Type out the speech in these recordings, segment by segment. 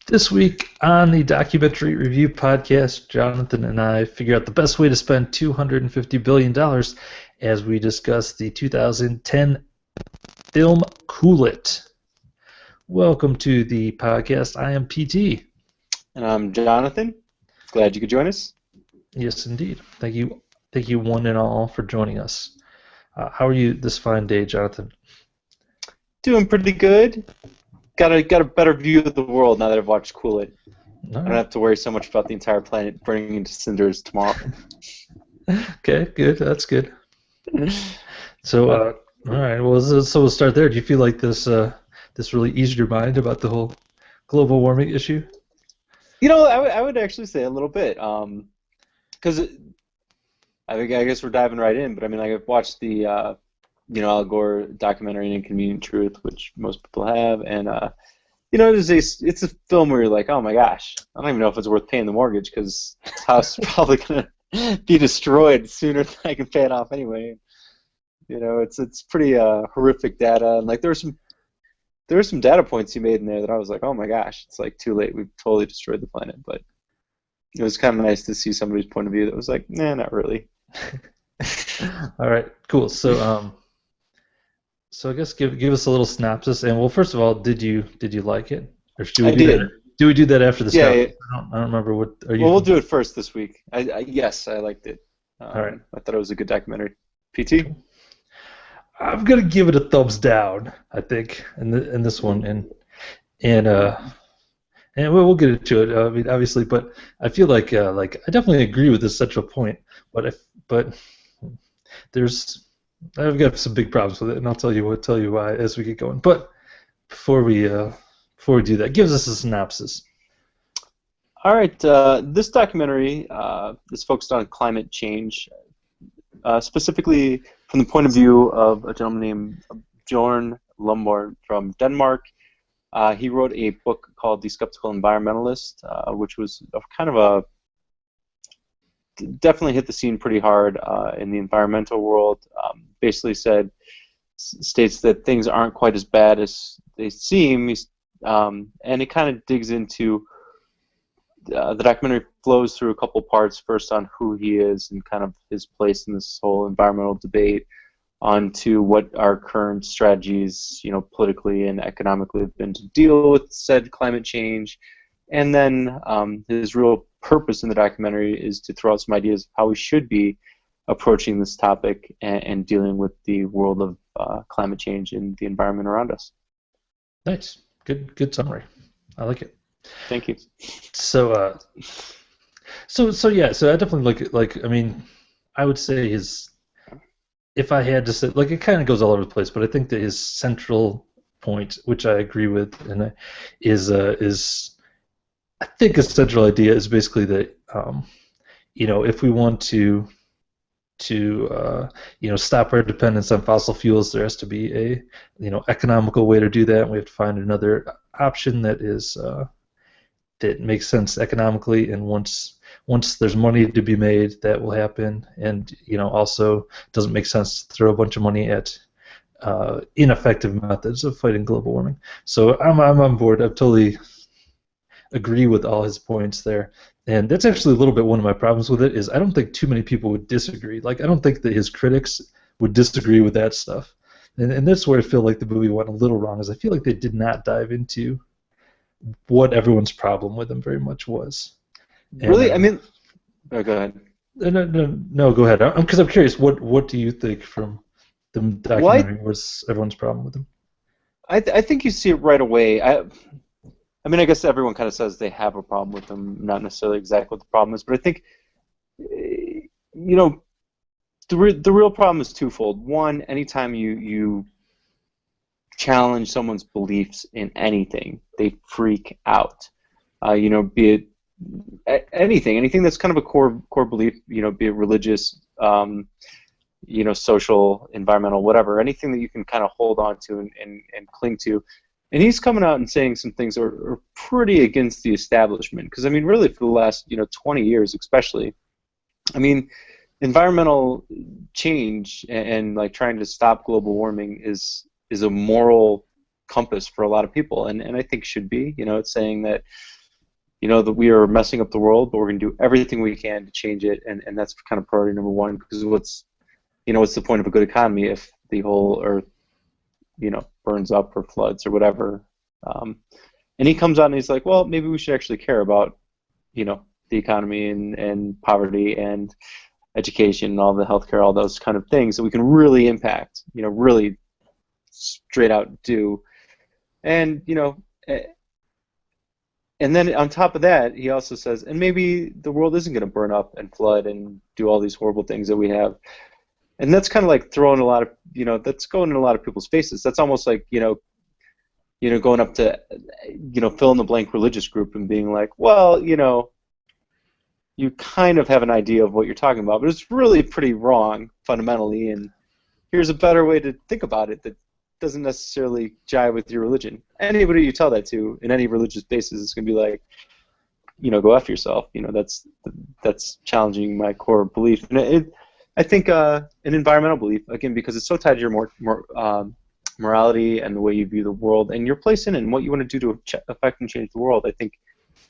This week on the Documentary Review Podcast, Jonathan and I figure out the best way to spend $250 billion as we discuss the 2010 film Cool It. Welcome to the podcast. I am PT. And I'm Jonathan. Glad you could join us. Yes, indeed. Thank you. Thank you one and all for joining us. How are you this fine day, Jonathan? Doing pretty good. Got a better view of the world now that I've watched Cool It. All I don't right. have to worry so much about the entire planet burning into cinders tomorrow. Okay, good. That's good. So, all right. Well, so we'll start there. Do you feel like this really eased your mind about the whole global warming issue? I would actually say a little bit, because I guess we're diving right in. But I mean, like I've watched the Al Gore documentary, An Inconvenient Truth, which most people have, and it's a film where you're like, oh my gosh, I don't even know if it's worth paying the mortgage because this house is probably gonna be destroyed sooner than I can pay it off anyway. It's pretty horrific data, and like there were some data points he made in there that I was like, oh my gosh, it's like too late. We've totally destroyed the planet. But it was kind of nice to see somebody's point of view that was like, nah, not really. All right, cool. So I guess give us a little synopsis. And well, first of all, did you like it, or should we I do that? did. Do we do that after the Yeah. synopsis? Yeah. I don't remember what. Are you? Well, we'll do it first this week. Yes, I liked it. All right. I thought it was a good documentary. PT? I'm gonna give it a thumbs down. I think in this one, and we'll get into it. I mean, obviously, but I feel like I definitely agree with this central point. But there's I've got some big problems with it, and I'll tell you why as we get going. But before we do that, give us a synopsis. All right. This documentary is focused on climate change, specifically from the point of view of a gentleman named Bjorn Lomborg from Denmark. He wrote a book called The Skeptical Environmentalist, which was definitely hit the scene pretty hard in the environmental world. Basically states that things aren't quite as bad as they seem, and it kind of digs into the documentary flows through a couple parts. First on who he is and kind of his place in this whole environmental debate, onto what our current strategies, politically and economically have been to deal with said climate change, and then his real purpose in the documentary is to throw out some ideas of how we should be approaching this topic and dealing with the world of climate change and the environment around us. Nice, good summary. I like it. Thank you. So yeah. So I definitely like. I mean, I would say if I had to say, like, it kind of goes all over the place, but I think that his central point, which I agree with, and is I think a central idea is basically that if we want to stop our dependence on fossil fuels, there has to be a economical way to do that, and we have to find another option that makes sense economically, and once there's money to be made, that will happen. And also doesn't make sense to throw a bunch of money at ineffective methods of fighting global warming. So I'm on board. I totally agree with all his points there. And that's actually a little bit one of my problems with it, is I don't think too many people would disagree. Like, I don't think that his critics would disagree with that stuff. And that's where I feel like the movie went a little wrong, is I feel like they did not dive into what everyone's problem with him very much was. Really? I mean, go ahead. No, go ahead. Because I'm curious, what do you think from the documentary was everyone's problem with him? I think you see it right away. I mean, I guess everyone kind of says they have a problem with them, not necessarily exactly what the problem is, but I think, the real problem is twofold. One, anytime you challenge someone's beliefs in anything, they freak out. Be it anything that's kind of a core belief, be it religious, social, environmental, whatever, anything that you can kind of hold on to and cling to. And he's coming out and saying some things that are pretty against the establishment. Because, I mean, really for the last 20 years especially, I mean, environmental change and like trying to stop global warming is a moral compass for a lot of people, and I think should be. It's saying that that we are messing up the world, but we're going to do everything we can to change it, and that's kind of priority number one. Because what's the point of a good economy if the whole earth, burns up or floods or whatever? And he comes out and he's like, well, maybe we should actually care about, the economy and poverty and education and all the healthcare, all those kind of things that we can really impact, really straight out do. And, and then on top of that, he also says, and maybe the world isn't going to burn up and flood and do all these horrible things that we have. And that's kind of like throwing a lot of, that's going in a lot of people's faces. That's almost like, going up to, fill in the blank religious group and being like, well, you kind of have an idea of what you're talking about, but it's really pretty wrong fundamentally. And here's a better way to think about it that doesn't necessarily jive with your religion. Anybody you tell that to in any religious basis is going to be like, go after yourself. That's challenging my core belief. And I think an environmental belief, again, because it's so tied to your morality and the way you view the world and your place in it and what you want to do to affect and change the world. I think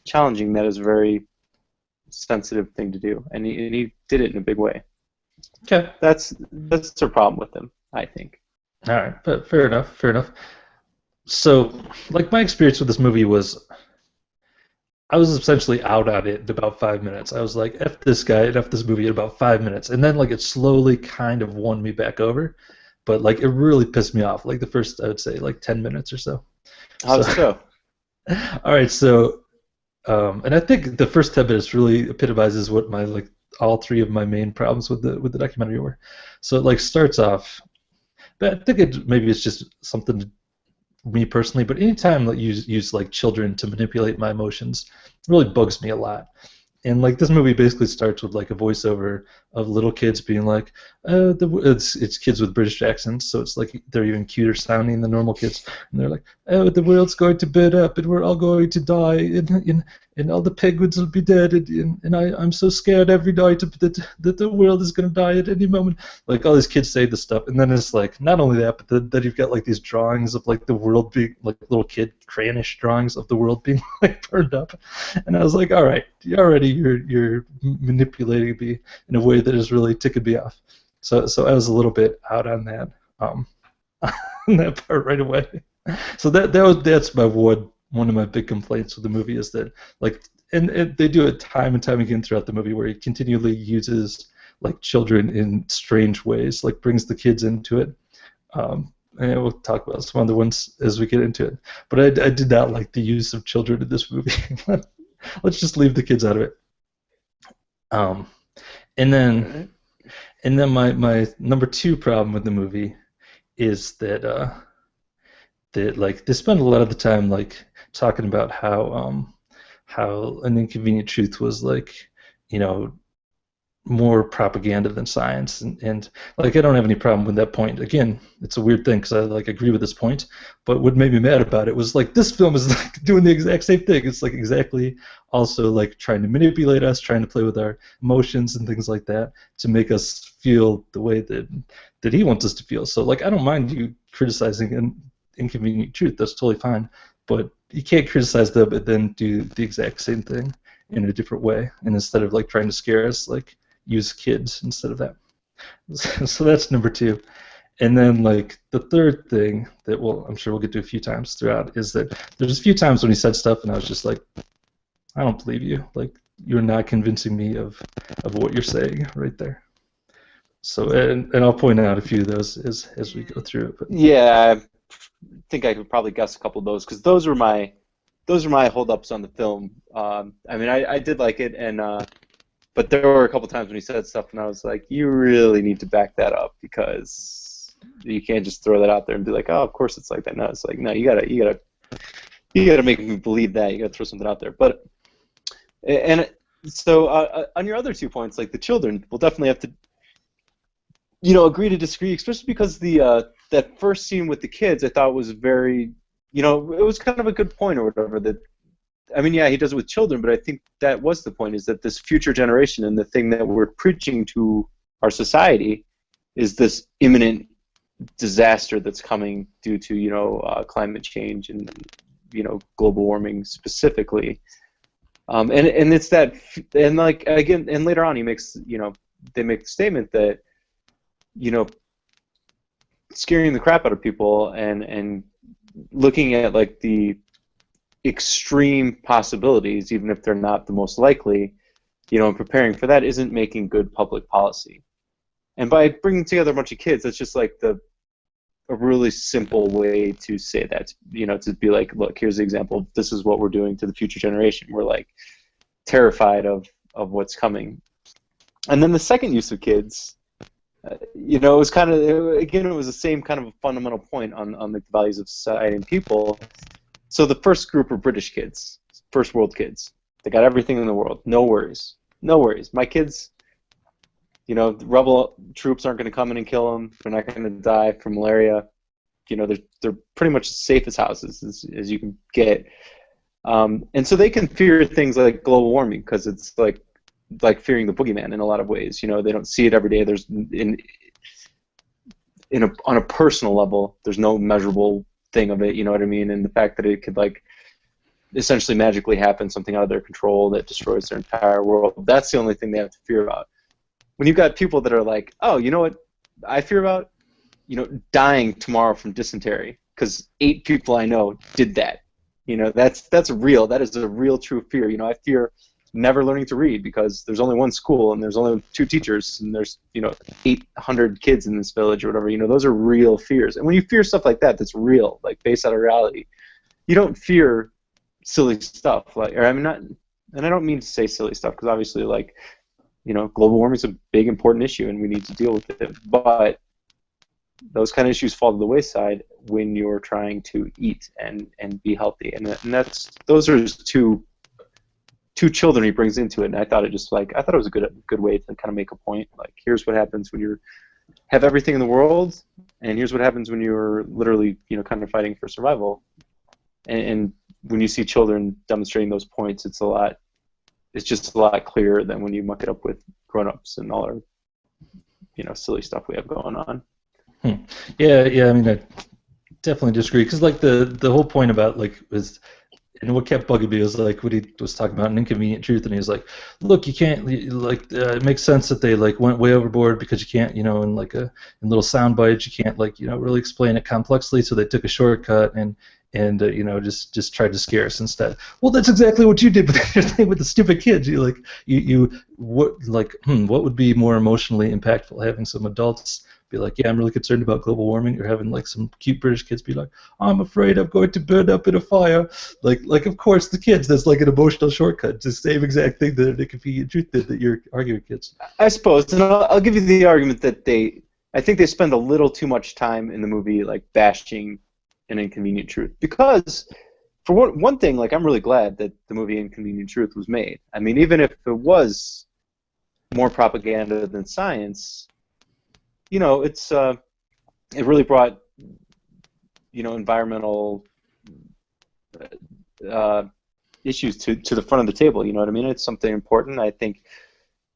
challenging that is a very sensitive thing to do, and he did it in a big way. Okay. That's the problem with him, I think. All right, but fair enough. So, like, my experience with this movie was, I was essentially out on it in about 5 minutes. I was like, F this guy and F this movie in about 5 minutes. And then, like, it slowly kind of won me back over. But, like, it really pissed me off, like, the first, I would say, like, 10 minutes or so. How so? All right, so, and I think the first 10 minutes really epitomizes what my, like, all three of my main problems with the documentary were. So it, like, starts off, but I think maybe it's just something to me personally, but anytime that you use like children to manipulate my emotions, it really bugs me a lot. And like this movie basically starts with like a voiceover of little kids being like, it's kids with British accents, so it's like they're even cuter sounding than normal kids, and they're like, oh, the world's going to burn up, and we're all going to die, and all the penguins will be dead, and I'm so scared every night that the world is going to die at any moment. Like all these kids say this stuff, and then it's like not only that, but then you've got like these drawings of like the world being like little kid crayonish drawings of the world being like burned up, and I was like, all right, you're manipulating me in a way that is really ticking me off. So I was a little bit out on that on that part right away. So that's my one of my big complaints with the movie is that like and they do it time and time again throughout the movie where he continually uses like children in strange ways, like brings the kids into it. And we'll talk about some other ones as we get into it. But I did not like the use of children in this movie. Let's just leave the kids out of it. And then my number two problem with the movie is that that like they spend a lot of the time like talking about how An Inconvenient Truth was like, more propaganda than science, and like I don't have any problem with that point. Again, it's a weird thing because I like agree with this point, but what made me mad about it was like this film is like doing the exact same thing. It's like exactly also like trying to manipulate us, trying to play with our emotions and things like that to make us feel the way that he wants us to feel. So like I don't mind you criticizing An Inconvenient Truth, that's totally fine, but you can't criticize them and then do the exact same thing in a different way, and instead of like trying to scare us, like use kids instead of that. So that's number two. And then like the third thing that I'm sure we'll get to a few times throughout is that there's a few times when he said stuff and I was just like, I don't believe you. Like you're not convincing me of what you're saying right there. So and I'll point out a few of those as we go through it. But. Yeah, I think I could probably guess a couple of those because those were my holdups on the film. I mean, I did like it, and but there were a couple times when he said stuff, and I was like, you really need to back that up because you can't just throw that out there and be like, oh, of course it's like that. No, it's like, no, you gotta make me believe that. You gotta throw something out there. But and so on your other 2 points, like the children, we'll definitely have to, agree to disagree, especially because the that first scene with the kids, I thought was very, it was kind of a good point or whatever that. I mean, yeah, he does it with children, but I think that was the point, is that this future generation and the thing that we're preaching to our society is this imminent disaster that's coming due to, climate change and, global warming specifically. And it's that, and like again, and later on he makes, they make the statement that, you know, scaring the crap out of people and looking at like the extreme possibilities, even if they're not the most likely, and preparing for that isn't making good public policy. And by bringing together a bunch of kids, that's just like a really simple way to say that, to be like, look, here's the example. This is what we're doing to the future generation. We're like terrified of what's coming. And then the second use of kids, it was kind of, again, it was the same kind of a fundamental point on the values of society and people. So the first group are British kids, first world kids. They got everything in the world. No worries. No worries. My kids, the rebel troops aren't going to come in and kill them. They're not going to die from malaria. They're pretty much as safe as houses as you can get. And so they can fear things like global warming because it's like fearing the boogeyman in a lot of ways. They don't see it every day. There's on a personal level, there's no measurable thing of it. You know what I mean? And the fact that it could like essentially magically happen, something out of their control that destroys their entire world. That's the only thing they have to fear about. When you've got people that are like, oh, you know what I fear about? Dying tomorrow from dysentery because 8 people I know did that. That's real. That is a real, true fear. I fear never learning to read because there's only one school and there's only 2 teachers and there's 800 kids in this village or whatever. Those are real fears. And when you fear stuff like that, that's real, like based out of reality. You don't fear silly stuff not. And I don't mean to say silly stuff because obviously, like, global warming is a big, important issue and we need to deal with it. But those kind of issues fall to the wayside when you're trying to eat and be healthy. And those are just two children he brings into it. And I thought it was a good way to kind of make a point. Like, here's what happens when you have everything in the world, and here's what happens when you're literally, kind of fighting for survival. And when you see children demonstrating those points, it's just a lot clearer than when you muck it up with grown-ups and all our, silly stuff we have going on. Yeah. I mean, I definitely disagree because, like, the whole point about was, and what kept bugging me was like when he was talking about an inconvenient truth, and he was like, look, you can't it makes sense that they went way overboard because you can't, in little sound bites, you can't really explain it complexly, so they took a shortcut and just tried to scare us instead. Well, that's exactly what you did with the stupid kids. What would be more emotionally impactful, having some adults be like, yeah, I'm really concerned about global warming, or having some cute British kids be like, I'm afraid I'm going to burn up in a fire. Like of course the kids, that's like an emotional shortcut. It's the same exact thing that an inconvenient truth did that you're arguing against. I suppose, and I'll give you the argument that I think they spend a little too much time in the movie bashing an inconvenient truth, because for one thing, I'm really glad that the movie Inconvenient Truth was made. I mean, even if it was more propaganda than science, it's it really brought environmental issues to the front of the table. You know what I mean? It's something important. I think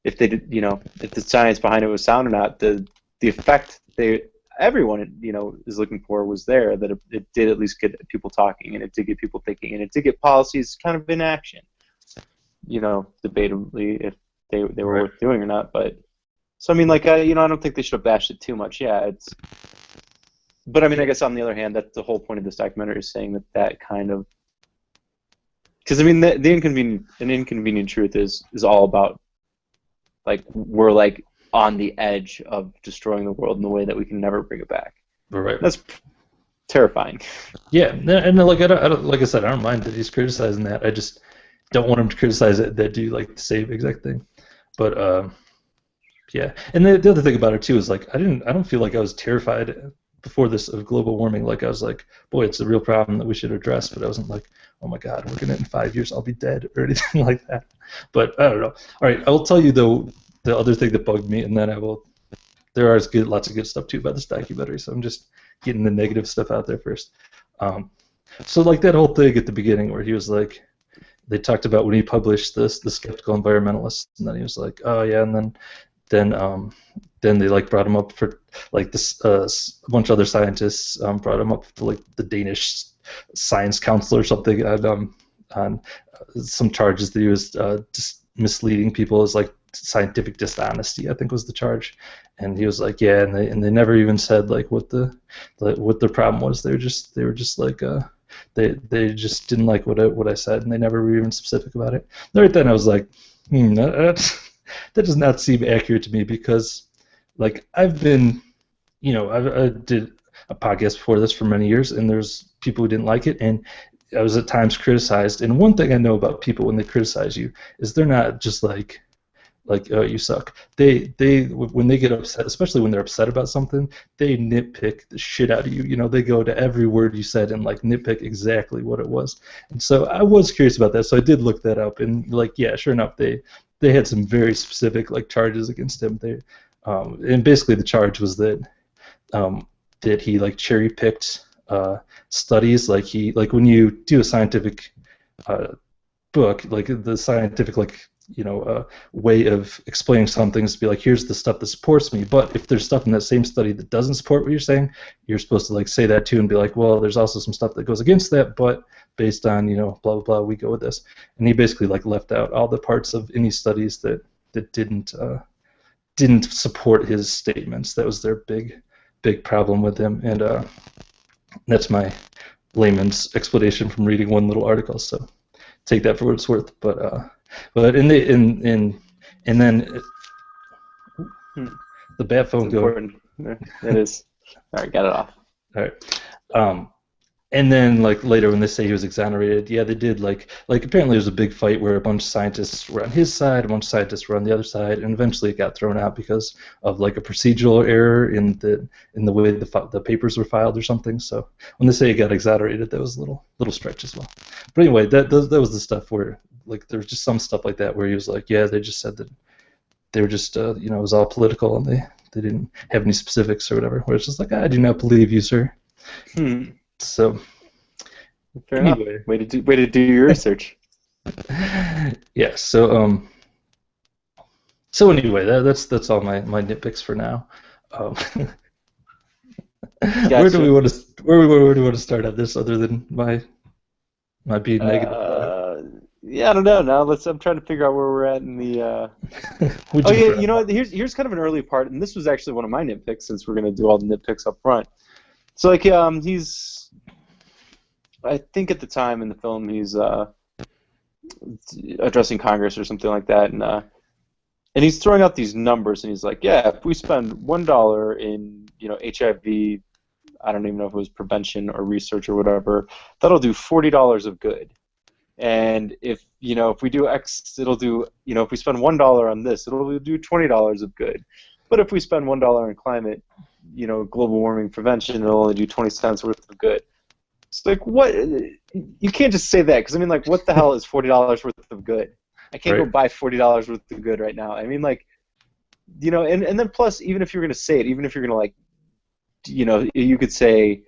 if they did, if the science behind it was sound or not, the effect everyone is looking for was there. That it did at least get people talking, and it did get people thinking, and it did get policies kind of in action. Debatably if they were worth doing or not, but. So I mean, I don't think they should have bashed it too much. Yeah, but I mean, I guess on the other hand, that's the whole point of this documentary, is saying that kind of, because I mean, the inconvenient truth is all about we're on the edge of destroying the world in a way that we can never bring it back. Right. That's terrifying. Yeah, and I don't, like I said, I don't mind that he's criticizing that. I just don't want him to criticize it that do the same exact thing. But yeah, and the other thing about it too is I don't feel like I was terrified before this of global warming. I was like, boy, it's a real problem that we should address. But I wasn't like, oh my God, we're gonna in 5 years I'll be dead or anything like that. But I don't know. All right, I will tell you though the other thing that bugged me, and then there are lots of good stuff too about this documentary. So I'm just getting the negative stuff out there first. So that whole thing at the beginning where he was like, they talked about when he published the Skeptical Environmentalist, and then he was like, oh yeah, and then they brought him up for this a bunch of other scientists brought him up to the Danish Science Council or something, and on some charges that he was just misleading people as like scientific dishonesty, I think was the charge. And he was like, yeah, and they never even said like what the problem was. They were just like they just didn't like what I said, and they never were even specific about it. And right then I was like, that does not seem accurate to me, because like I've been, I did a podcast before this for many years, and there's people who didn't like it, and I was at times criticized. And one thing I know about people when they criticize you is they're not just like oh, you suck. They when they get upset, especially when they're upset about something, they nitpick the shit out of you. They go to every word you said and like nitpick exactly what it was. And so I was curious about that, so I did look that up, and like, yeah, sure enough, they had some very specific like charges against him. And basically the charge was that that he like cherry picked studies. Like when you do a scientific book, like the scientific way of explaining something is to be like, here's the stuff that supports me, but if there's stuff in that same study that doesn't support what you're saying, you're supposed to like say that too and be like, well, there's also some stuff that goes against that, but based on blah blah blah, we go with this. And he basically like left out all the parts of any studies that didn't support his statements. That was their big problem with him. And that's my layman's explanation from reading one little article, so take that for what it's worth. But in and then the bat phone going. It is. All right, got it off. All right. And then like later when they say he was exonerated, yeah, they did like apparently there was a big fight where a bunch of scientists were on his side, a bunch of scientists were on the other side, and eventually it got thrown out because of like a procedural error in the way the papers were filed or something. So when they say he got exonerated, that was a little stretch as well. But anyway, that was the stuff where like there was just some stuff like that where he was like, yeah, they just said that they were just it was all political and they didn't have any specifics or whatever. Where it's just like, I do not believe you, sir. So, fair enough. Way to do your research. Yeah. So anyway, that's all my nitpicks for now. Gotcha. Where do we want to start on this other than my being negative? Yeah, I don't know. Now I'm trying to figure out where we're at in the. Oh yeah, here's kind of an early part, and this was actually one of my nitpicks since we're gonna do all the nitpicks up front. So like he's, I think at the time in the film he's addressing Congress or something like that, and he's throwing out these numbers, and he's like, yeah, if we spend $1 in HIV, I don't even know if it was prevention or research or whatever, that'll do $40 of good. And if we do X, it'll do if we spend $1 on this, it'll do $20 of good. But if we spend $1 on climate, global warming prevention, it'll only do 20 cents worth of good. It's like, what? You can't just say that, because I mean, like, what the hell is $40 worth of good? I can't go buy $40 worth of good right now. I mean, like, and then plus, even if you're gonna say it, even if you're gonna like, you could say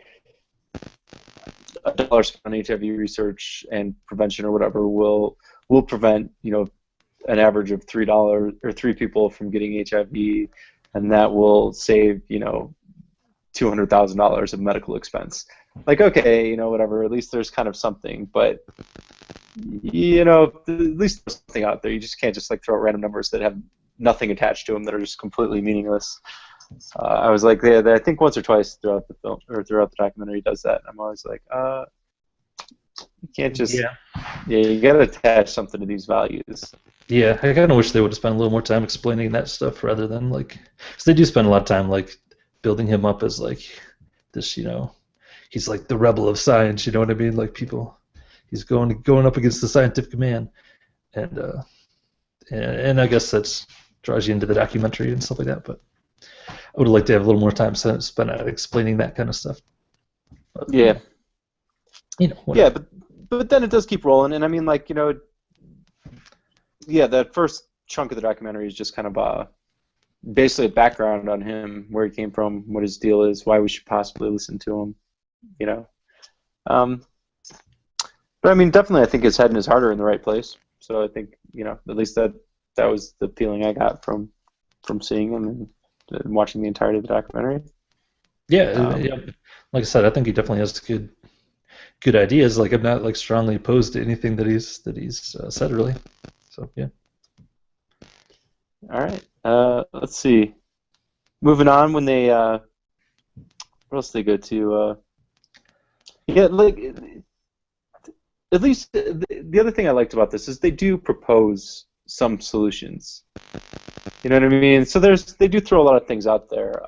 $1 spent on HIV research and prevention or whatever will prevent an average of $3 or 3 people from getting HIV, and that will save $200,000 of medical expense. Like, okay, whatever. At least there's kind of something, but at least there's something out there. You just can't just like throw out random numbers that have nothing attached to them that are just completely meaningless. I was like, yeah, I think once or twice throughout the film or throughout the documentary he does that. I'm always like, you can't just you gotta attach something to these values. Yeah, I kind of wish they would have spent a little more time explaining that stuff rather than like, because they do spend a lot of time like building him up as like this, he's like the rebel of science, you know what I mean? Like he's going up against the scientific man, and I guess that draws you into the documentary and stuff like that. But I would have liked to have a little more time spent at explaining that kind of stuff. But, yeah. Whatever. Yeah, but then it does keep rolling, and I mean, like, yeah, that first chunk of the documentary is just kind of basically a background on him, where he came from, what his deal is, why we should possibly listen to him, But I mean, definitely, I think his head and his heart are in the right place. So I think, at least that was the feeling I got from seeing him and watching the entirety of the documentary. Yeah, like I said, I think he definitely has good ideas. Like I'm not like strongly opposed to anything that he's said really. So yeah. All right. Let's see. Moving on, when they what else they go to? Yeah, like at least the other thing I liked about this is they do propose some solutions. You know what I mean? So they do throw a lot of things out there.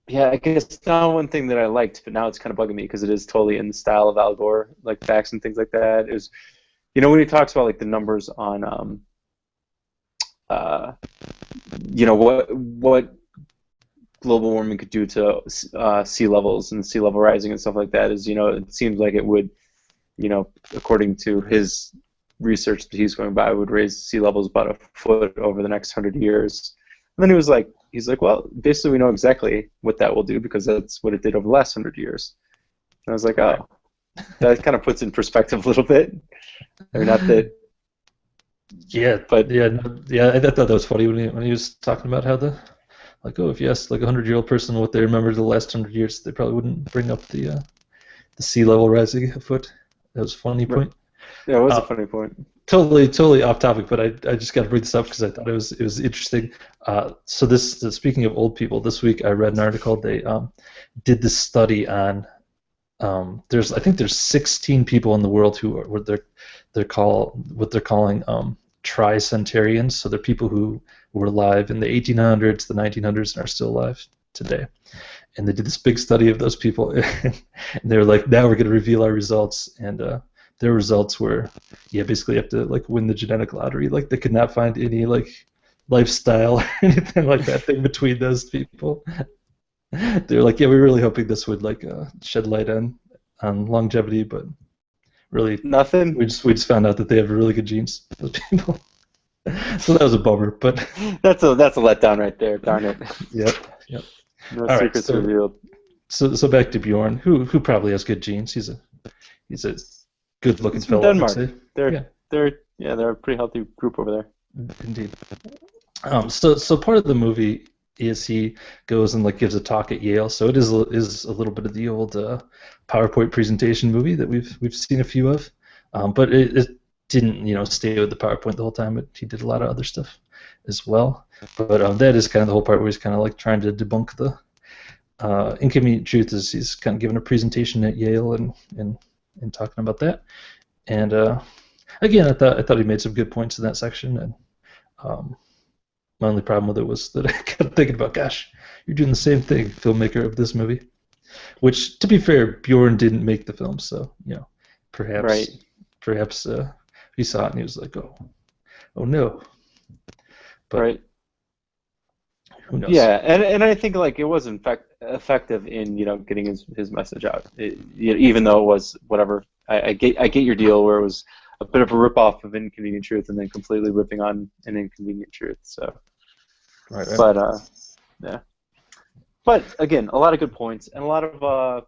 Yeah, I guess now one thing that I liked, but now it's kind of bugging me because it is totally in the style of Al Gore, like facts and things like that. Is when he talks about like the numbers on uh, what global warming could do to sea levels and sea level rising and stuff like that. Is it seems like it would, according to his research that he's going by, would raise sea levels about a foot over the next 100 years. And then he's like, well, basically we know exactly what that will do because that's what it did over the last 100 years. And I was like, oh, that kind of puts in perspective a little bit. Or not that. Yeah, but yeah, no, yeah. I thought that was funny when he was talking about how if you asked like a 100-year-old person what they remember the last 100 years, they probably wouldn't bring up the sea level rising a foot. That was a funny point. Yeah, it was a funny point. Totally off topic, but I just got to bring this up because I thought it was interesting. So speaking of old people, this week I read an article. They did this study on I think there's 16 people in the world who are what they're calling tricentenarians. So they're people who were alive in the 1800s, the 1900s, and are still alive today. And they did this big study of those people, and they were like, now we're going to reveal our results. And their results were, basically you have to like win the genetic lottery. Like they could not find any like lifestyle or anything like that thing between those people. They were like, yeah, we were really hoping this would like shed light on longevity, but really nothing. We just found out that they have really good genes, those people. So that was a bummer, but that's a letdown right there. Darn it. Yep. No all secrets right, revealed. So back to Bjorn, who probably has good genes. He's a good-looking fellow. Denmark. They're a pretty healthy group over there. Indeed. So part of the movie is he goes and like gives a talk at Yale. So it is a little bit of the old PowerPoint presentation movie that we've seen a few of, but it didn't stay with the PowerPoint the whole time. He did a lot of other stuff as well. But that is kind of the whole part where he's kind of like trying to debunk the inconvenient truth. Is he's kind of giving a presentation at Yale and talking about that. And again, I thought he made some good points in that section. And my only problem with it was that I kept thinking about, gosh, you're doing the same thing, filmmaker of this movie. Which, to be fair, Bjorn didn't make the film, so perhaps he saw it and he was like, oh no. But right. Who knows? Yeah, and I think like it was in fact effective in getting his message out. Even though it was whatever. I get your deal where it was a bit of a ripoff of Inconvenient Truth and then completely ripping on an Inconvenient Truth. So. Right. But yeah. But again, a lot of good points and a lot of I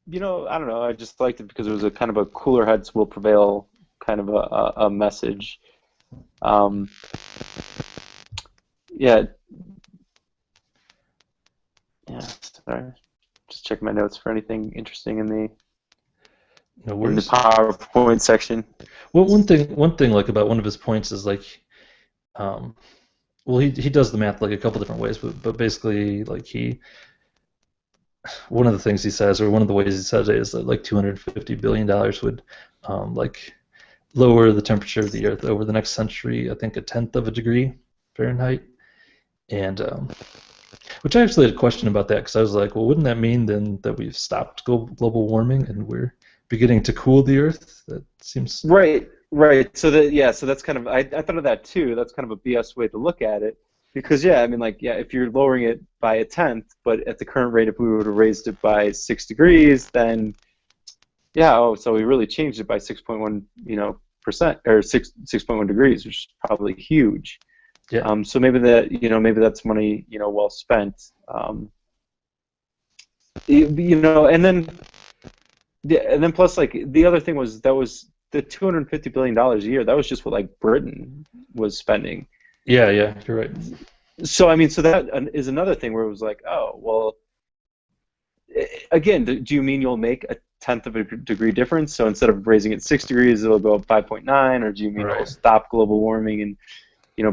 don't know. I just liked it because it was a kind of a cooler heads will prevail kind of a message. Yeah. Sorry. Just checking my notes for anything interesting in the PowerPoint section. Well, one thing like about one of his points is like, well, he does the math like a couple different ways, but basically like one of the things he says, or one of the ways he says it, is that like $250 billion would like lower the temperature of the Earth over the next century, I think 1/10 of a degree Fahrenheit. And which I actually had a question about that, because I was like, well, wouldn't that mean then that we've stopped global warming and we're beginning to cool the Earth? That seems right. So that's kind of I thought of that too. That's kind of a BS way to look at it, because if you're lowering it by 1/10, but at the current rate, if we would have raised it by 6 degrees, then so we really changed it by 6.1 percent, or 6.1 degrees, which is probably huge. Yeah. So maybe that's money well spent. And then plus like the other thing was that was the $250 billion a year. That was just what like Britain was spending. Yeah, you're right. So so that is another thing where it was like, oh well, again, do you mean you'll make a tenth of a degree difference? So instead of raising it 6 degrees, it'll go up 5.9, or do you mean it'll Right. stop global warming and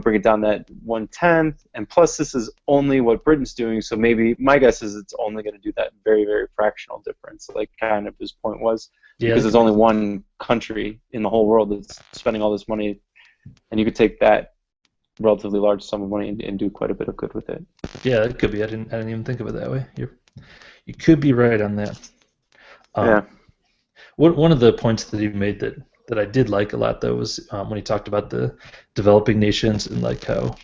bring it down that 1/10? And plus, this is only what Britain's doing, so maybe my guess is it's only going to do that very, very fractional difference, like kind of his point was, Yeah, because that there's could be. only one country in the whole world that's spending all this money, and you could take that relatively large sum of money and do quite a bit of good with it. Yeah, it could be. I didn't even think of it that way. You could be right on that. Um, Yeah. one of the points that he made that I did like a lot though was when he talked about the developing nations and like how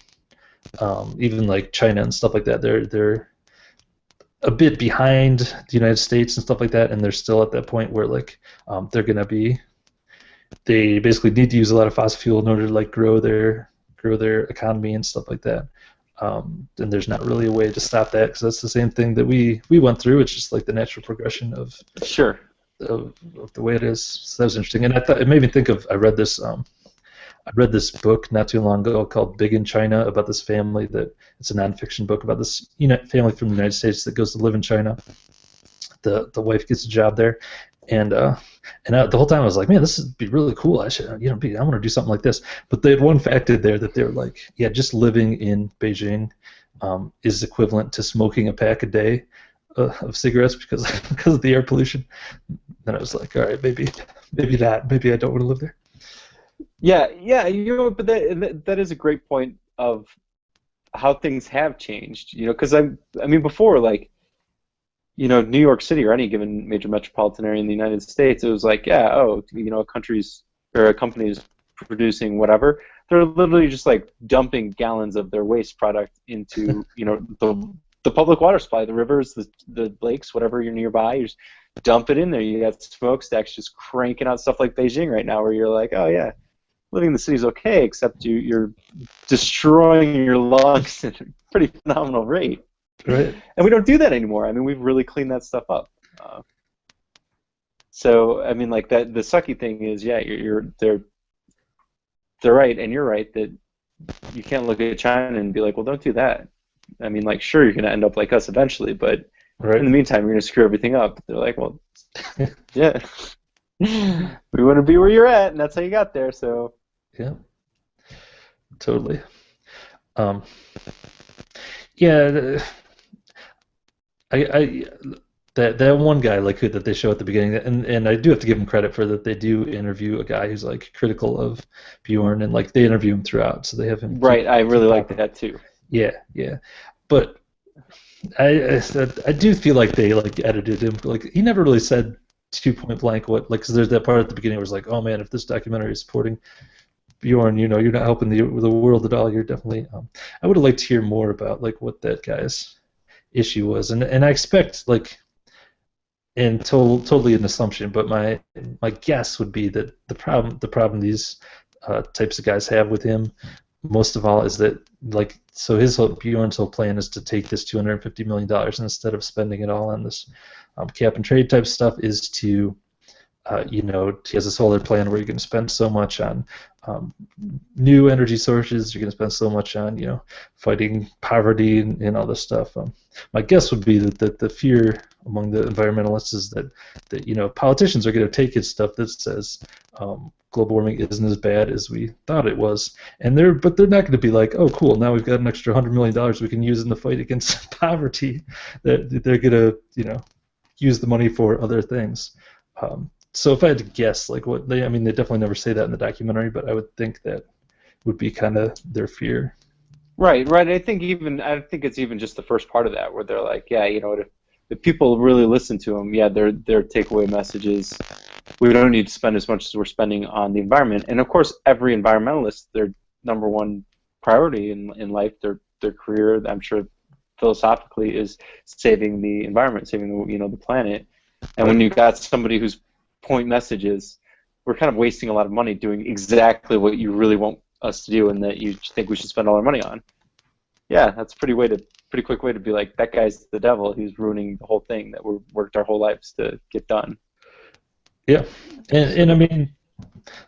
even like China and stuff like that, they're a bit behind the United States and stuff like that, and they're still at that point where like they're gonna be they basically need to use a lot of fossil fuel in order to like grow their economy and stuff like that. And there's not really a way to stop that because that's the same thing that we went through. It's just like the natural progression Sure. of the way it is. So that was interesting, and I thought it made me think of I read this book not too long ago called Big in China about this family that it's a nonfiction book about this family from the United States that goes to live in China. The wife gets a job there, and the whole time I was like, man, this would be really cool. I should I want to do something like this. But they had one fact in there that they were like, yeah, just living in Beijing is equivalent to smoking a pack a day of cigarettes because because of the air pollution. Then I was like, all right, maybe I don't want to live there. Yeah, yeah, but that is a great point of how things have changed. Because I mean, before, like, New York City or any given major metropolitan area in the United States, it was like, yeah, oh, a country's or a company's producing whatever. They're literally just like dumping gallons of their waste product into, the public water supply, the rivers, the lakes, whatever you're nearby. You just dump it in there. You got smokestacks just cranking out stuff like Beijing right now, where you're like, oh yeah, living in the city is okay, except you're destroying your lungs at a pretty phenomenal rate. Right. And we don't do that anymore. I mean, we've really cleaned that stuff up. So I mean, like that. The sucky thing is, yeah, they're right, and you're right that you can't look at China and be like, well, don't do that. I mean, like, sure, you're going to end up like us eventually, but in the Right. meantime, you're going to screw everything up. They're like, well, yeah, we want to be where you're at, and that's how you got there. So Yeah. Totally. Um, yeah. I that one guy like who that they show at the beginning, and I do have to give him credit for that. They do interview a guy who's like critical of Bjorn, and like they interview him throughout, so they have him right, I really keep like popping. that too. Yeah, yeah. But I do feel like they like edited him. Like he never really said to point blank what like because there's that part at the beginning where it's like, oh man, if this documentary is supporting Bjorn, you're not helping the world at all. You're definitely. I would have liked to hear more about like what that guy's issue was, and I expect like and totally an assumption, but my guess would be that the problem these types of guys have with him most of all is that like so Bjorn's whole plan is to take this $250 million and instead of spending it all on this cap and trade type stuff is to he has this whole other plan where you're going to spend so much on um, new energy sources. You're going to spend so much on, fighting poverty and all this stuff. My guess would be that the fear among the environmentalists is that politicians are going to take his stuff that says global warming isn't as bad as we thought it was, but they're not going to be like, oh, cool, now we've got an extra $100 million we can use in the fight against poverty. That they're going to, use the money for other things. So if I had to guess, like I mean, they definitely never say that in the documentary, but I would think that would be kind of their fear. Right, right. I think it's even just the first part of that where they're like, yeah, if people really listen to them, yeah, their takeaway message is we don't need to spend as much as we're spending on the environment. And of course, every environmentalist, their number one priority in life, their career, I'm sure philosophically, is saving the environment, saving the planet. And when you've got somebody whose point message is we're kind of wasting a lot of money doing exactly what you really want us to do and that you think we should spend all our money on. Yeah, that's a pretty quick way to be like, that guy's the devil. He's ruining the whole thing that we worked our whole lives to get done. Yeah, and I mean,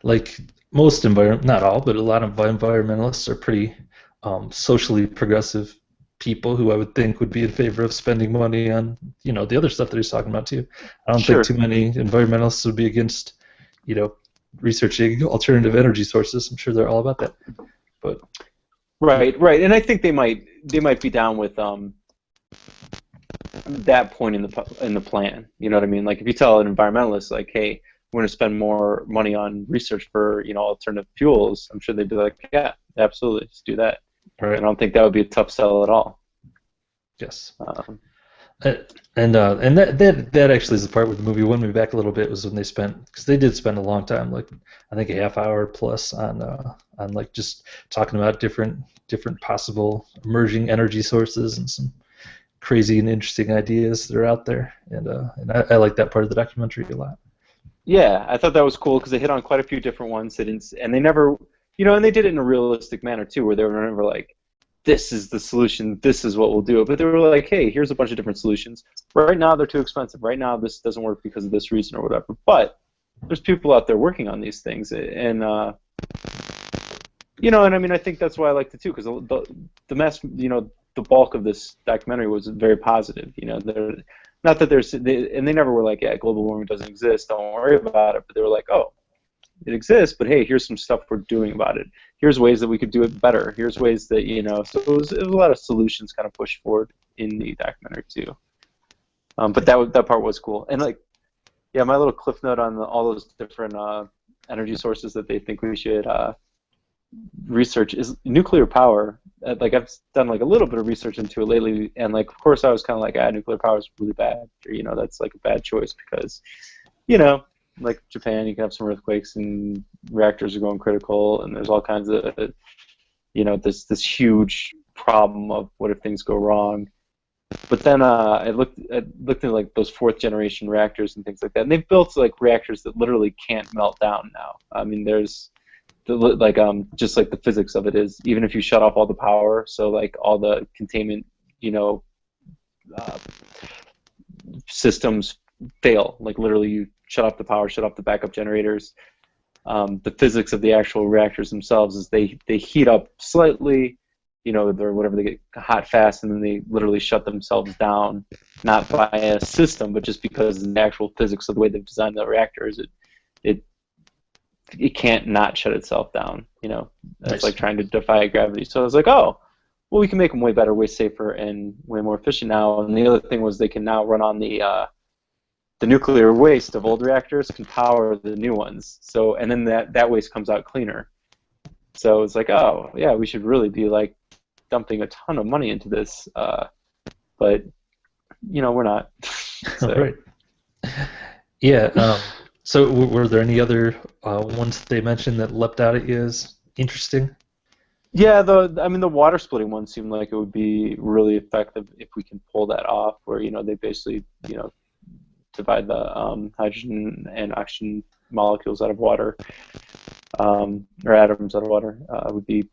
like not all, but a lot of environmentalists are pretty socially progressive people who I would think would be in favor of spending money on, the other stuff that he's talking about too. I don't think too many environmentalists would be against, researching alternative energy sources. I'm sure they're all about that. But right, and I think they might be down with that point in the plan. You know what I mean? Like if you tell an environmentalist like, hey, we're going to spend more money on research for alternative fuels, I'm sure they'd be like, yeah, absolutely, just do that. Right. I don't think that would be a tough sell at all. Yes. And that actually is the part where the movie won me back a little bit, was when because they did spend a long time, like I think a half hour plus on like just talking about different possible emerging energy sources and some crazy and interesting ideas that are out there, and I like that part of the documentary a lot. Yeah, I thought that was cool because they hit on quite a few different ones, and they never, and they did it in a realistic manner too, where they were never like, this is the solution, this is what we'll do. But they were like, hey, here's a bunch of different solutions. Right now they're too expensive. Right now this doesn't work because of this reason or whatever. But there's people out there working on these things, and and I mean, I think that's why I liked it too, because the mass, the bulk of this documentary was very positive. Not that and they never were like, yeah, global warming doesn't exist, don't worry about it. But they were like, oh, it exists, but hey, here's some stuff we're doing about it. Here's ways that we could do it better. Here's ways that, so it was a lot of solutions kind of pushed forward in the documentary too. But that part was cool. And like, yeah, my little cliff note on all those different energy sources that they think we should research is nuclear power. Like I've done like a little bit of research into it lately, and like of course I was kind of like, nuclear power is really bad, or that's like a bad choice because, like Japan, you can have some earthquakes and reactors are going critical, and there's all kinds of, this huge problem of what if things go wrong. But then I looked at like those fourth generation reactors and things like that, and they've built like reactors that literally can't melt down now. I mean, there's just like the physics of it is, even if you shut off all the power, so like all the containment, systems fail. Like literally, you shut off the power, shut off the backup generators. The physics of the actual reactors themselves is they heat up slightly, or whatever, they get hot fast, and then they literally shut themselves down, not by a system, but just because of the actual physics of the way they've designed the reactors. It can't not shut itself down. It's like trying to defy gravity. So I was like, oh, well, we can make them way better, way safer, and way more efficient now. And the other thing was they can now run on the nuclear waste of old reactors can power the new ones. So, and then that waste comes out cleaner. So it's like, oh yeah, we should really be like dumping a ton of money into this, but we're not. So. Right. Yeah. So were there any other ones that they mentioned that leapt out at you as interesting? Yeah, the water splitting one seemed like it would be really effective if we can pull that off, where they basically divide the hydrogen and oxygen molecules out of water, or atoms out of water, would be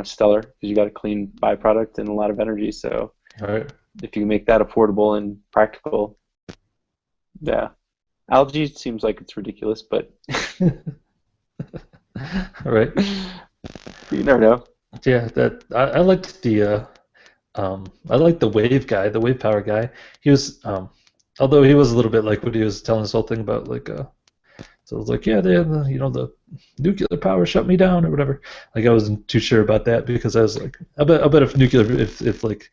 stellar, because you got a clean byproduct and a lot of energy. So right. If you can make that affordable and practical, yeah. Algae seems like it's ridiculous, but right. You never know. Yeah, I liked the wave guy, the wave power guy. He was although he was a little bit like when he was telling this whole thing about like so I was like, yeah, they have the nuclear power shut me down or whatever. Like I wasn't too sure about that, because I was like, I bet if like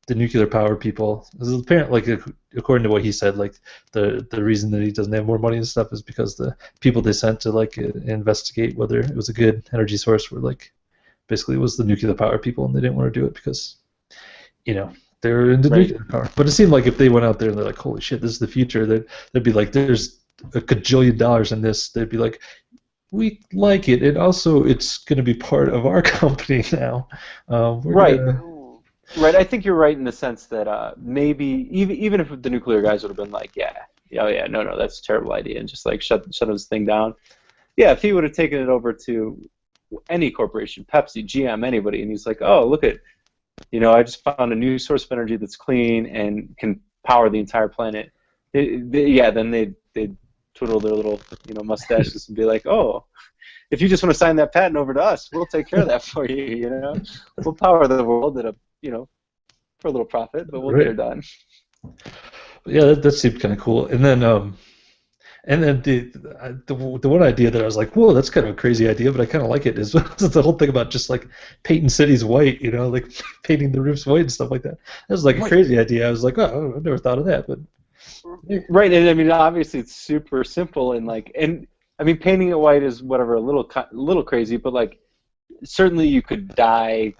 the nuclear power people, apparently, like according to what he said, like the reason that he doesn't have more money and stuff is because the people they sent to like investigate whether it was a good energy source were like, basically it was the nuclear power people, and they didn't want to do it because they're into nuclear power. But it seemed like if they went out there and they're like, holy shit, this is the future, they'd be like, there's a gajillion dollars in this. They'd be like, we like it, and also it's going to be part of our company now. Right. Right, I think you're right in the sense that maybe even if the nuclear guys would have been like, no, that's a terrible idea, and just like shut this thing down. Yeah, if he would have taken it over to any corporation, Pepsi, GM, anybody, and he's like, oh, look at, I just found a new source of energy that's clean and can power the entire planet. Then they'd twiddle their little mustaches and be like, oh, if you just want to sign that patent over to us, we'll take care of that for you. We'll power the world at a for a little profit, but we'll get her Right. done. Yeah, that seemed kind of cool. And then the one idea that I was like, whoa, that's kind of a crazy idea, but I kind of like it is the whole thing about just like painting cities white, like painting the roofs white and stuff like that. That was like a Right. crazy idea. I was like, oh, I've never thought of that, but yeah, Right, and I mean, obviously, it's super simple, and I mean, painting it white is whatever, a little crazy, but like, certainly you could dye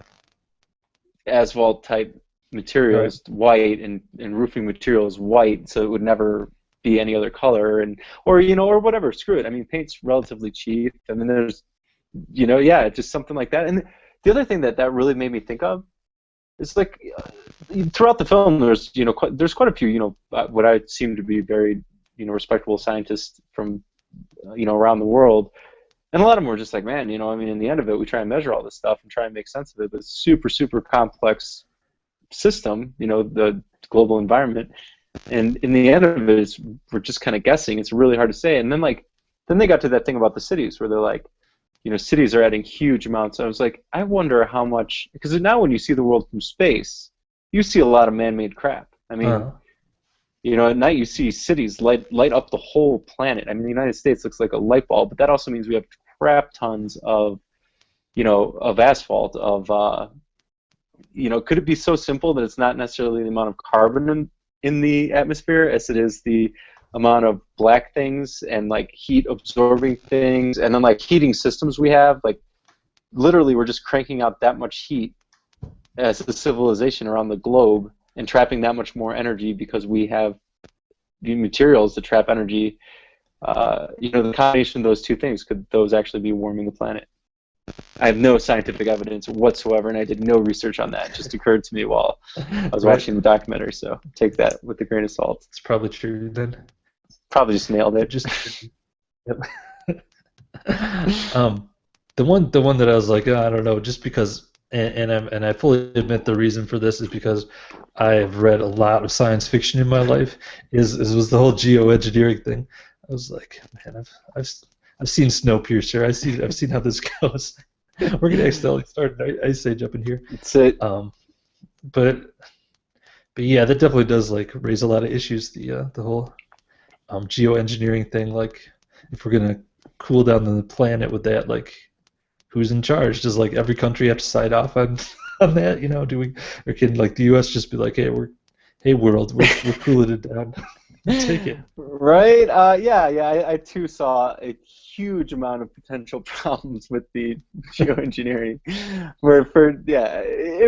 asphalt type right. materials white and roofing materials white, so it would never be any other color, and or whatever. Screw it. I mean, paint's relatively cheap. I mean, there's yeah, just something like that. And the other thing that really made me think of is like throughout the film, there's there's quite a few what I seem to be very respectable scientists from around the world. And a lot of them were just like, man, I mean, in the end of it, we try and measure all this stuff and try and make sense of it, but it's super, super complex system, the global environment. And in the end of it, we're just kind of guessing. It's really hard to say. And then they got to that thing about the cities where they're like, cities are adding huge amounts. I was like, I wonder how much, because now when you see the world from space, you see a lot of man-made crap. I mean, Uh, at night you see cities light up the whole planet. I mean, the United States looks like a light bulb, but that also means we have crap tons of, of asphalt, could it be so simple that it's not necessarily the amount of carbon in the atmosphere as it is the amount of black things and like heat absorbing things and then like heating systems we have? Like literally we're just cranking out that much heat as a civilization around the globe and trapping that much more energy because we have the materials to trap energy. The combination of those two things, could those actually be warming the planet? I have no scientific evidence whatsoever, and I did no research on that. It just occurred to me while I was right. watching the documentary, so take that with a grain of salt. It's probably true then. Probably just nailed it. Just yep. um, the one that I was like, I don't know, just because, and I fully admit the reason for this is because I've read a lot of science fiction in my life. Was the whole geoengineering thing. I was like, man, I've seen Snowpiercer. I've seen how this goes. We're gonna accidentally start an ice age up in here. It's it. Um, but but yeah, that definitely does like raise a lot of issues. The whole geoengineering thing. Like, if we're gonna cool down the planet with that, like, who's in charge? Does like every country have to sign off on on that? Do we, or can like the U.S. just be like, hey world, we're cooling it down, take it. Right? Yeah. I too saw a huge amount of potential problems with the geoengineering,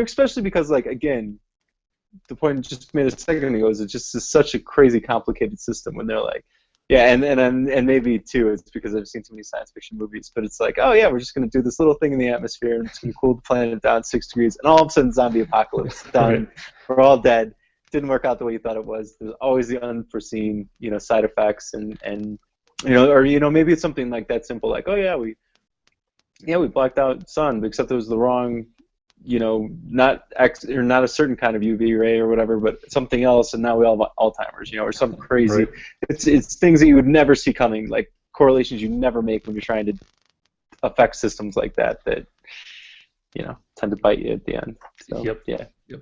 especially because like again, the point just made a second ago is it just is such a crazy complicated system when they're like, yeah, and maybe too it's because I've seen so many science fiction movies, but it's like, oh yeah, we're just gonna do this little thing in the atmosphere and it's gonna cool the planet down 6 degrees, and all of a sudden zombie apocalypse done, Right. we're all dead. Didn't work out the way you thought it was. There's always the unforeseen, side effects and or maybe it's something like that simple, like, oh yeah, we blacked out sun, except it was the wrong, not X or not a certain kind of UV ray or whatever, but something else, and now we all have Alzheimer's, or something crazy. Right. It's things that you would never see coming, like correlations you never make when you're trying to affect systems like that tend to bite you at the end. So, Yep. yeah. Yep.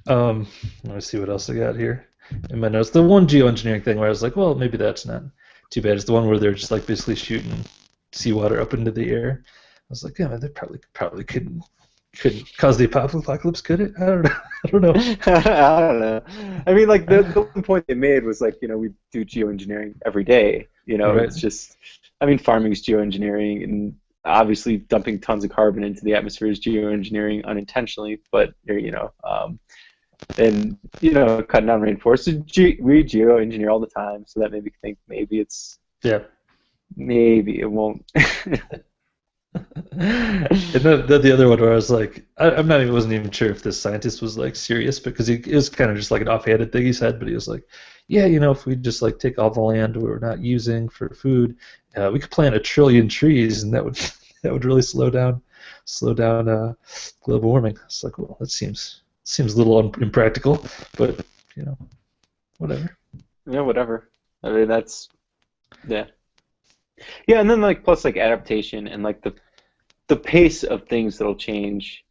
Let me see what else I got here in my notes. The one geoengineering thing where I was like, well, maybe that's not too bad. It's the one where they're just like basically shooting seawater up into the air. I was like, yeah, man, they probably couldn't cause the apocalypse, could it? I don't know. I don't know. I don't know. I mean, like the one point they made was like, we do geoengineering every day. Right. It's just, I mean, farming is geoengineering, and obviously dumping tons of carbon into the atmosphere is geoengineering unintentionally. But and cutting down rainforests, we geoengineer all the time. So that made me think maybe Yeah. maybe it won't. And then the other one where I was like, wasn't even sure if this scientist was like serious, because it was kind of just like an offhanded thing he said, but he was like, yeah, if we just like take all the land we're not using for food, we could plant 1 trillion trees, and that would really slow down global warming. It's like, well, that seems a little impractical, but whatever. Yeah, whatever. I mean, that's yeah. Yeah, and then like plus like adaptation and like the pace of things that'll change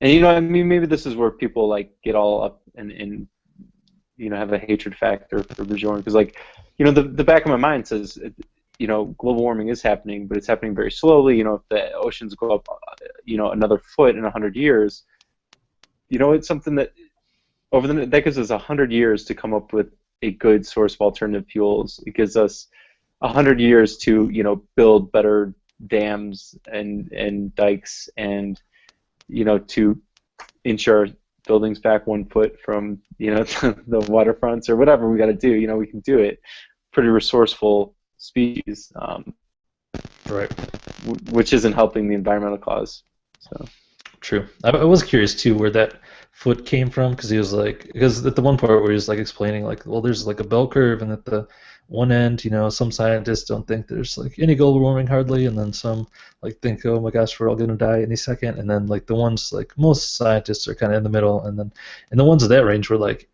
And you know, I mean, maybe this is where people like get all up and you know have a hatred factor for Bjorn because like you know the back of my mind says you know global warming is happening, but it's happening very slowly. You know, if the oceans go up you know another foot in 100 years, you know it's something that that gives us 100 years to come up with a good source of alternative fuels. It gives us 100 years to you know build better dams and dikes and you know to ensure buildings back 1 foot from you know the waterfronts or whatever we got to do. You know we can do it. Pretty resourceful species, Right. which isn't helping the environmental cause. So True. I was curious too where that foot came from because he was like because at the one part where he was like explaining like well there's like a bell curve and at the one end you know some scientists don't think there's like any global warming hardly and then some like think oh my gosh we're all gonna die any second and then like the ones like most scientists are kind of in the middle and the ones of that range were like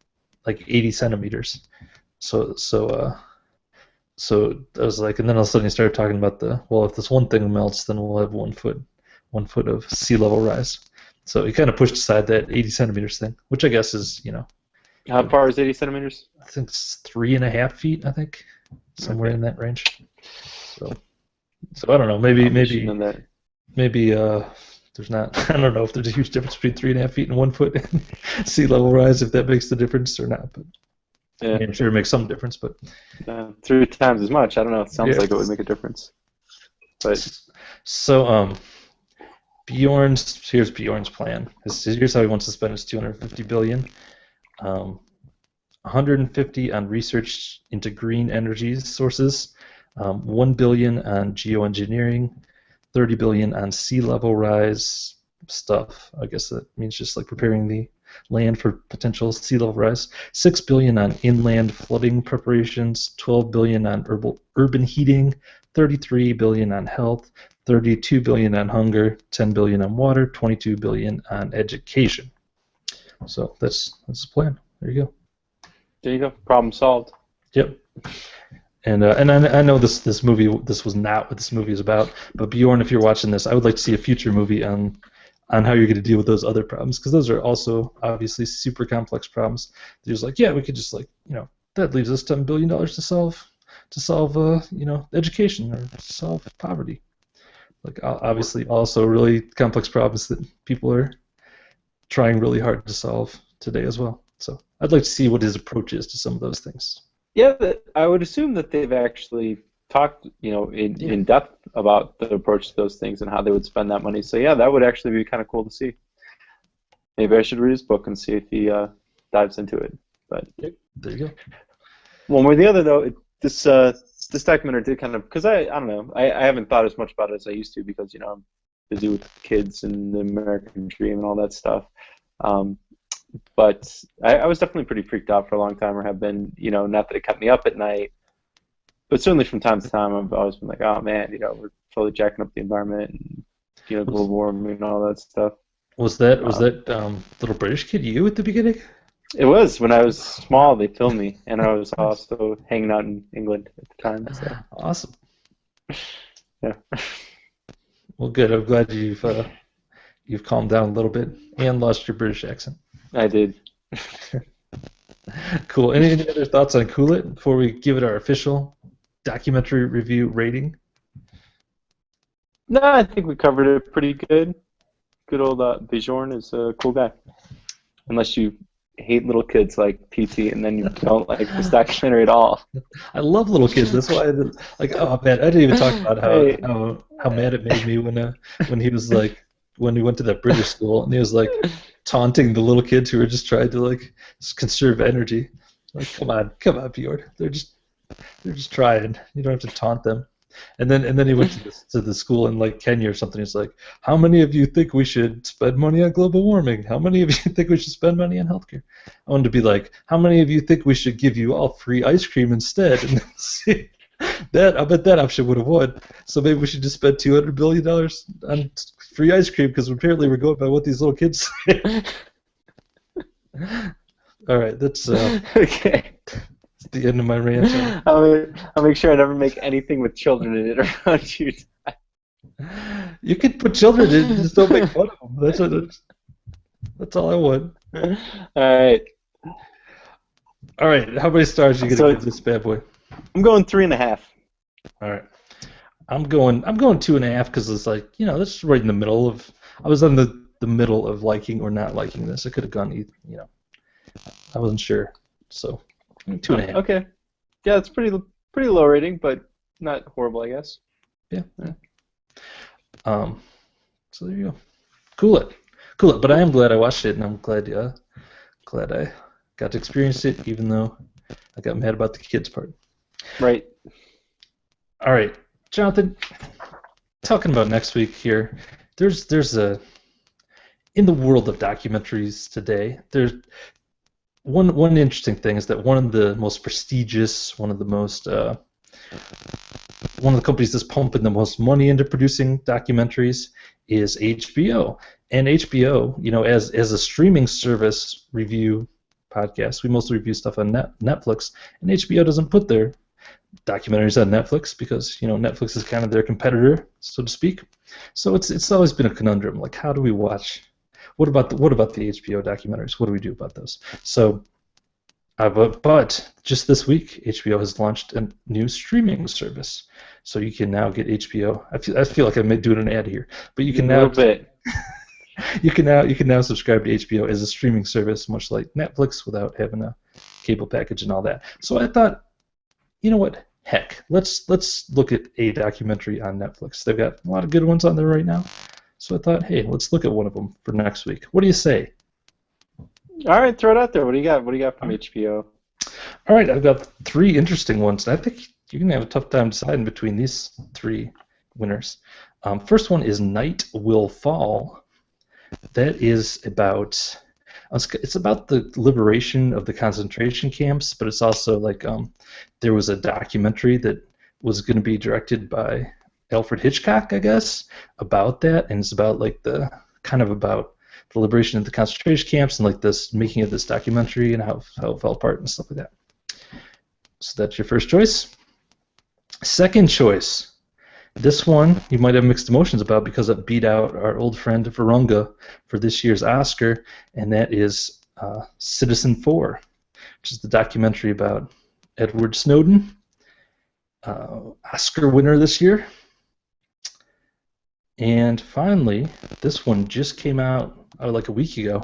80 centimeters. So I was like and then all of a sudden he started talking about well if this one thing melts then we'll have 1 foot of sea level rise. So he kind of pushed aside that 80 centimeters thing, which I guess is, you know, how far is 80 centimeters? I think it's 3.5 feet, I think, somewhere Okay. in that range. So I don't know, maybe there's not, I don't know if there's a huge difference between 3.5 feet and 1 foot in sea level rise, if that makes the difference or not. But Yeah. I mean, I'm sure it makes some difference, but 3 times as much. I don't know. It sounds like it would make a difference. But so here's Bjorn's plan. Here's how he wants to spend his 250 billion. 150 on research into green energy sources, 1 billion on geoengineering, 30 billion on sea level rise stuff. I guess that means just like preparing the land for potential sea level rise. 6 billion on inland flooding preparations, 12 billion on urban heating, 33 billion on health, 32 billion on hunger, 10 billion on water, 22 billion on education. So that's the plan. There you go. there you go. Problem solved. Yep. And I know this was not what this movie is about, but Bjorn, if you're watching this, I would like to see a future movie on how you're going to deal with those other problems because those are also obviously super complex problems. They're just like yeah, we could just like you know that leaves us $10 billion to solve you know education or to solve poverty. Like obviously also really complex problems that people are trying really hard to solve today as well. So I'd like to see what his approach is to some of those things. Yeah, I would assume that they've actually talked, you know, in depth about the approach to those things and how they would spend that money. So yeah, that would actually be kind of cool to see. Maybe I should read his book and see if he dives into it. But there you go. one way or the other, though, this documentary did kind of because I don't know I haven't thought as much about it as I used to because you know I'm busy with kids and the American dream and all that stuff. But I was definitely pretty freaked out for a long time, or have been. You know, not that it kept me up at night, but certainly from time to time I've always been like, oh man, you know, we're totally jacking up the environment and you know global warming and all that stuff. Was that little British kid you at the beginning? It was when I was small. They filmed me, and I was also hanging out in England at the time. So. Awesome. Yeah. Well, good. I'm glad you've calmed down a little bit and lost your British accent. I did. Cool. Any other thoughts on Cool It before we give it our official documentary review rating? No, I think we covered it pretty good. Good old Bjorn is a cool guy. Unless you hate little kids like PT, and then you don't like this documentary at all. I love little kids. That's why oh man, I didn't even talk about how mad it made me when he was like when he went to that British school and he was like taunting the little kids who were just trying to like conserve energy. Like come on, Bjorn. They're just trying. You don't have to taunt them. And then he went to the school in like Kenya or something. He's like, how many of you think we should spend money on global warming? How many of you think we should spend money on healthcare? I wanted to be like, how many of you think we should give you all free ice cream instead? And see, I bet that option would have won. So maybe we should just spend $200 billion on free ice cream because apparently we're going by what these little kids say. All right, that's okay. The end of my rant. I'll make sure I never make anything with children in it around you. You could put children in, just don't make fun of them. That's what it is. That's all I want. All right. All right, how many stars are you gonna So give this bad boy? I'm going 3.5. All right, I'm going 2.5 because it's like that's right in the middle of. I was on the middle of liking or not liking this. I could have gone either. I wasn't sure, so 2.5. Okay. Yeah, it's pretty low rating, but not horrible, I guess. Yeah. So there you go. Cool it. But I am glad I watched it, and I'm glad I got to experience it, even though I got mad about the kids part. Right. All right, Jonathan. Talking about next week here. There's a in the world of documentaries today. There's one interesting thing is that one of the most prestigious, one of the companies that's pumping the most money into producing documentaries is HBO. And HBO, as a streaming service review podcast, we mostly review stuff on Netflix, and HBO doesn't put their documentaries on Netflix because Netflix is kind of their competitor, so to speak. So it's always been a conundrum. Like, how do we watch? What about the HBO documentaries? What do we do about those? So but just this week, HBO has launched a new streaming service, so you can now get HBO. I feel like I'm doing an ad here, but you can A now little bit. you can now subscribe to HBO as a streaming service, much like Netflix, without having a cable package and all that. So I thought, you know what? Heck, let's look at a documentary on Netflix. They've got a lot of good ones on there right now. So I thought, hey, let's look at one of them for next week. What do you say? All right, throw it out there. What do you got? What do you got from HBO? All right, I've got three interesting ones. I think you're going to have a tough time deciding between these three winners. First one is Night Will Fall. That is about it's about the liberation of the concentration camps, but it's also like there was a documentary that was going to be directed by Alfred Hitchcock, I guess, about that, and it's about like about the liberation of the concentration camps and like this making of this documentary and how it fell apart and stuff like that. So that's your first choice. Second choice. This one you might have mixed emotions about because it beat out our old friend Virunga for this year's Oscar, and that is Citizen4, which is the documentary about Edward Snowden, Oscar winner this year. And finally, this one just came out like a week ago,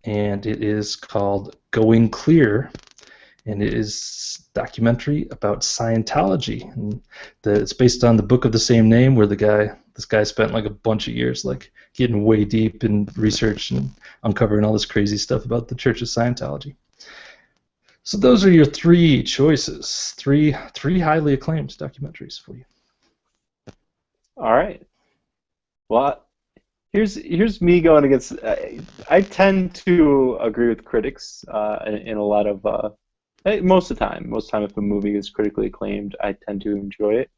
and it is called Going Clear, and it is a documentary about Scientology. And it's based on the book of the same name, where this guy spent like a bunch of years like getting way deep in research and uncovering all this crazy stuff about the Church of Scientology. So those are your three choices, three highly acclaimed documentaries for you. All right. Well, here's me going against. I tend to agree with critics in a lot of. Most of the time, if a movie is critically acclaimed, I tend to enjoy it.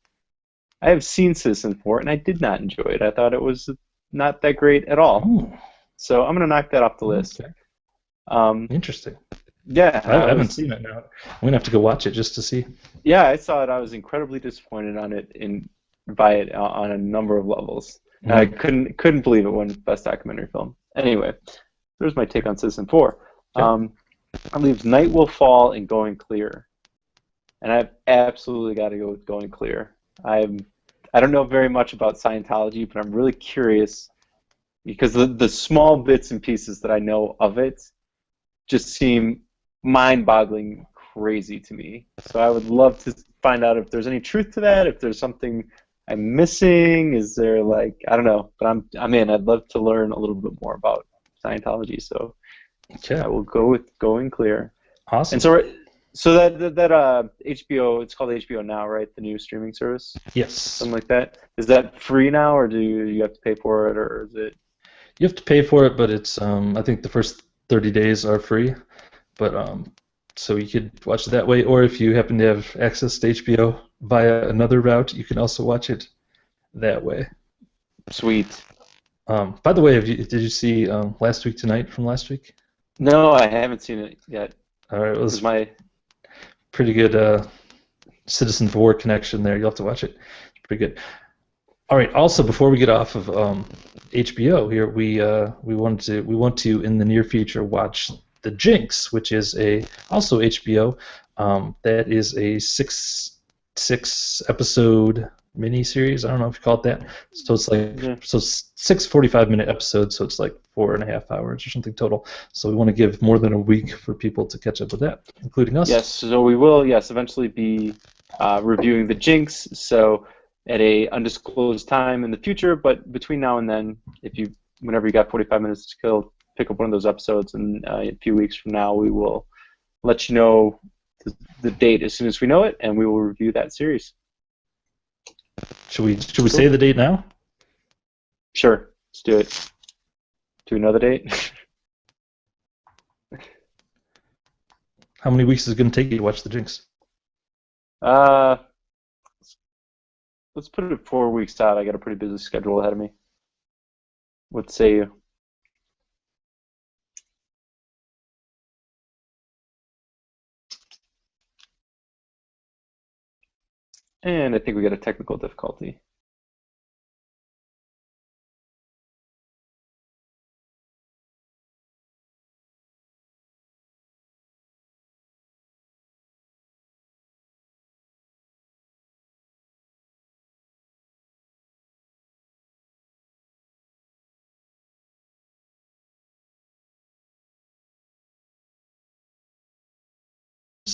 I have seen Citizen4, and I did not enjoy it. I thought it was not that great at all. Ooh. So I'm going to knock that off the list. Okay. Interesting. Yeah. I haven't seen it now. I'm going to have to go watch it just to see. Yeah, I saw it. I was incredibly disappointed by it on a number of levels. Mm-hmm. I couldn't believe it won Best Documentary Film. Anyway, there's my take on Citizen4. Okay. It leaves Night Will Fall and Going Clear. And I've absolutely got to go with Going Clear. I don't know very much about Scientology, but I'm really curious because the small bits and pieces that I know of it just seem mind-boggling crazy to me. So I would love to find out if there's any truth to that, if there's something I'm missing. Is there I don't know, but I'm in. I'd love to learn a little bit more about Scientology. So I will go with Going Clear. Awesome. And so that HBO, it's called HBO Now, right? The new streaming service. Yes. Something like that. Is that free now, or do you have to pay for it, or is it? You have to pay for it, but it's I think the first 30 days are free. But so you could watch it that way, or if you happen to have access to HBO via another route, you can also watch it that way. Sweet. By the way, did you see Last Week Tonight from last week? No, I haven't seen it yet. All right, it was my pretty good Citizen4 connection there. You'll have to watch it. It's pretty good. All right. Also, before we get off of HBO here, we want to in the near future watch The Jinx, which is a also HBO. That is a six episode miniseries. I don't know if you call it that. So it's like Yeah. so 6 45-minute episodes. So it's like 4.5 hours or something total. So we want to give more than a week for people to catch up with that, including us. Yes, so we will, yes, eventually be reviewing the Jinx. So at a undisclosed time in the future, but between now and then, whenever you got 45 minutes to kill, pick up one of those episodes, and a few weeks from now, we will let you know the date as soon as we know it, and we will review that series. Should we say the date now? Sure, let's do it. Do we know the date? How many weeks is it going to take you to watch The Jinx? uh, let's put it 4 weeks out. I got a pretty busy schedule ahead of me. What say you? And I think we got a technical difficulty.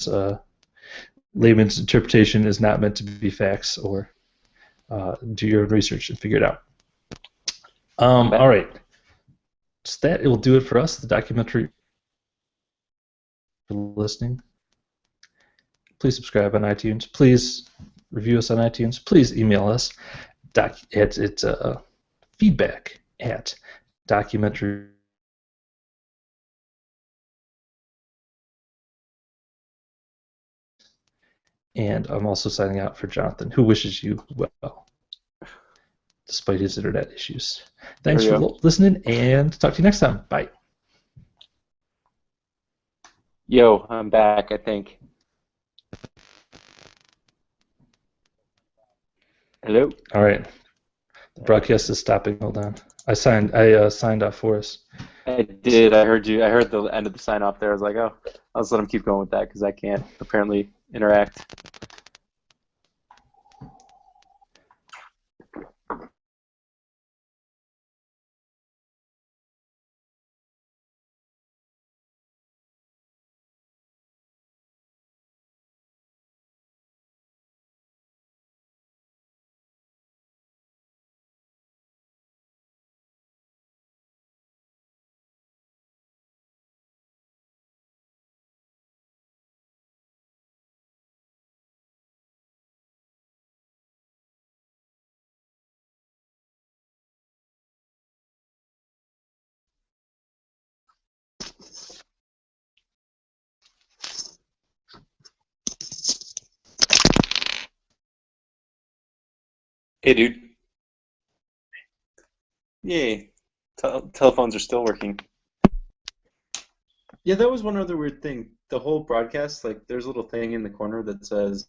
Uh, layman's interpretation is not meant to be facts, or do your own research and figure it out. All right. So that it will do it for us, the documentary for listening. Please subscribe on iTunes. Please review us on iTunes. Please email us. It's feedback at documentary. And I'm also signing out for Jonathan, who wishes you well, despite his internet issues. Thanks for listening, and talk to you next time. Bye. Yo, I'm back, I think. Hello? All right. The broadcast is stopping. Hold on. I signed off for us. I did. I heard you. I heard the end of the sign off there. I was like, oh, I'll just let him keep going with that because I can't apparently interact. Hey, dude. Yay. Telephones are still working. Yeah, that was one other weird thing. The whole broadcast, like, there's a little thing in the corner that says